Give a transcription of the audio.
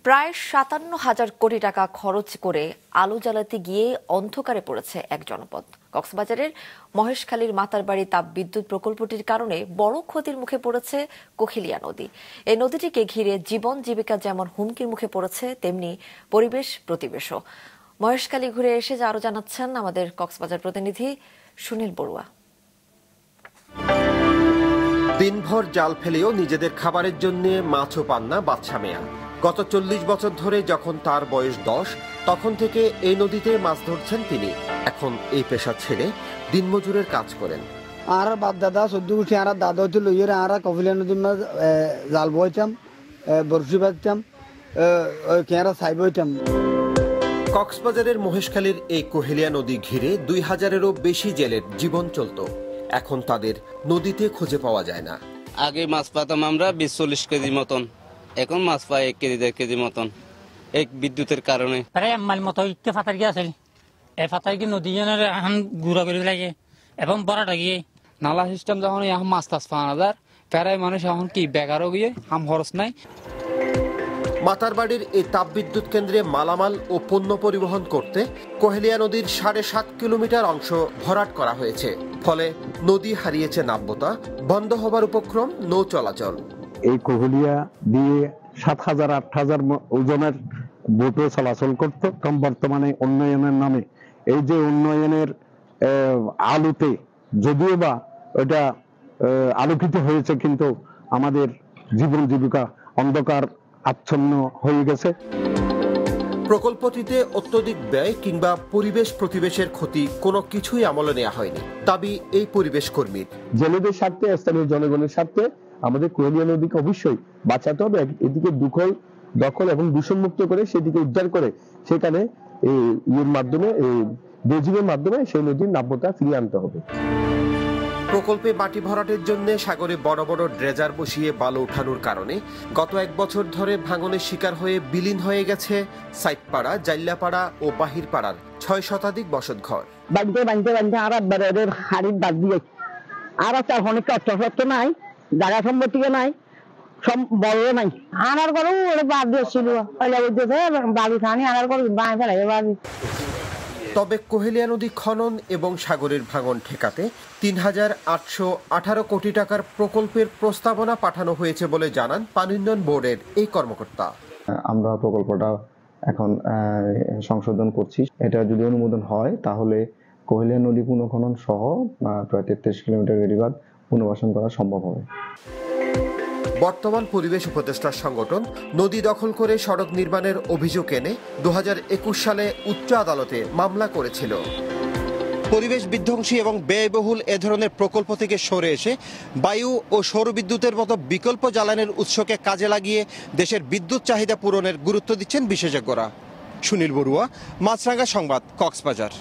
প্রায় ৫৭,০০০ কোটি টাকা খরচ করে আলো জ্বালাতে গিয়ে অন্ধকারে পড়েছে এক জনপদ। কক্সবাজারের মহেশখালীর মাতারবাড়ি তাপবিদ্যুৎ প্রকল্পটির কারণে বড় ক্ষতির মুখে পড়েছে কোহিলিয়া নদী। এই নদীটিকে ঘিরে জীবন জীবিকা যেমন হুমকির মুখে পড়েছে, তেমনি পরিবেশ প্রতিবেশও। মহেশখালী ঘুরে এসে আরো জানাচ্ছেন আমাদের কক্সবাজার প্রতিনিধি সুনীল বড়ুয়া। দিনভর জাল ফেলেও নিজেদের খাবারের জন্য মাছও পান না বাদশা মিয়া। গত ৪০ বছর ধরে যখন তার বয়স ১০, তখন থেকে এই নদীতে মাছ ধরছেন তিনি। এখন এই পেশা ছেড়ে দিনমজুরের কাজ করেন। আর বাপ দাদা ১৪ উঠে আর দাদা হচ্ছে লইয়ের আর কপিলা নদীর মাছ জাল বইতাম, বরশি বাঁধতাম, কেঁরা ছাই বইতাম। কক্সবাজারের মহেশখালীর এই কোহিলিয়া নদী ঘিরে ২০০০-এরও বেশি জেলের জীবন চলত। এখন তাদের নদীতে খুঁজে পাওয়া যায় না। আগে মাছ পাতাম আমরা ২০-৪০ কেজি মতন, এখন মাছ পাই ১ কেজি ১.৫ কেজি মতন। এই বিদ্যুতের কারণে প্রায় মাইল মতো ইটকে ফাতার গিয়ে আছিল, এই ফাতার কি নদী এখন গুড়া করে লাগে এবং বড়াটা গিয়ে নালা সিস্টেম যখন এখন মাছ টাছ পাওয়া যায়, প্রায় মানুষ এখন কি বেকারও গিয়ে হাম খরচ নাই। মাতারবাড়ির এই তাপবিদ্যুৎ কেন্দ্রে মালামাল ও পণ্য পরিবহন করতে কোহিলিয়া নদীর ৭.৫ কিলোমিটার অংশ ভরাট করা হয়েছে। ফলে নদী হারিয়েছে নাব্যতা, বন্ধ হবার উপক্রম নৌ চলাচল। এই কোহিলিয়া দিয়ে ৭,০০০-৮,০০০ ওজনের বোটে চলাচল করত। বর্তমানে উন্নয়নের নামে এই যে উন্নয়নের আলোতে যদিও বা এটা আলোকিত হয়েছে, কিন্তু আমাদের জীবন জীবিকা অন্ধকার আচ্ছন্ন হয়ে গেছে। প্রকল্পটিতে অত্যধিক ব্যয় কিংবা পরিবেশ প্রতিবেশের ক্ষতি কোনো কিছুই আমলে নেওয়া হয়নি, দাবি এই পরিবেশ কর্মীর। জেলেদের স্বার্থে, স্থানীয় জনগণের স্বার্থে আমাদের কোহিলিয়া নদীকে অবশ্যই বাঁচাতে হবে। এদিকে দখল এবং দূষণমুক্ত করে সেদিকে উদ্ধার করে সেখানে এর মাধ্যমে ড্রেজিংয়ের মাধ্যমে সেই নদীর নাব্যতা ফিরিয়ে আনতে হবে। প্রকল্পে মাটি ভরাটের জন্য সাগরে বড় বড় ড্রেজার বসিয়ে বালু উঠানোর কারণে গত ১ বছর ধরে ভাঙনের শিকার হয়ে বিলীন হয়ে গেছে সাইটপাড়া, জাইল্লাপাড়া ও বাহিরপাড়ার ৬ শতাধিক বসতঘর। বানতে আর হাড়ির বাদ দিয়ে আর অনেক অর্থ নাই, জায়গা সম্পত্তি নাই, সব বড় নাই। আনার করো বাদ দিয়েছিল বালু খানি আনার করো বাঁয়ে ফেলাই বাড়ি। তবে কোহিলিয়া নদী খনন এবং সাগরের ভাঙন ঠেকাতে ৩,৮১৮ কোটি টাকার প্রকল্পের প্রস্তাবনা পাঠানো হয়েছে বলে জানান পানি উন্নয়ন বোর্ডের এই কর্মকর্তা। আমরা প্রকল্পটা এখন সংশোধন করছি। এটা যদি অনুমোদন হয় তাহলে কোহিলিয়া নদী পুনঃখনন সহ প্রায় ৩৩ কিলোমিটার বেড়িবাঁধ পুনর্বাসন করা সম্ভব হবে। বর্তমান পরিবেশ উপদেষ্টার সংগঠন নদী দখল করে সড়ক নির্মাণের অভিযোগ এনে ২০২১ সালে উচ্চ আদালতে মামলা করেছিল। পরিবেশ বিধ্বংসী এবং ব্যয়বহুল এ ধরনের প্রকল্প থেকে সরে এসে বায়ু ও সৌর বিদ্যুতের মতো বিকল্প জ্বালানির উৎসকে কাজে লাগিয়ে দেশের বিদ্যুৎ চাহিদা পূরণের গুরুত্ব দিচ্ছেন বিশেষজ্ঞরা। সুনীল বড়ুয়া, মাছরাঙা সংবাদ, কক্সবাজার।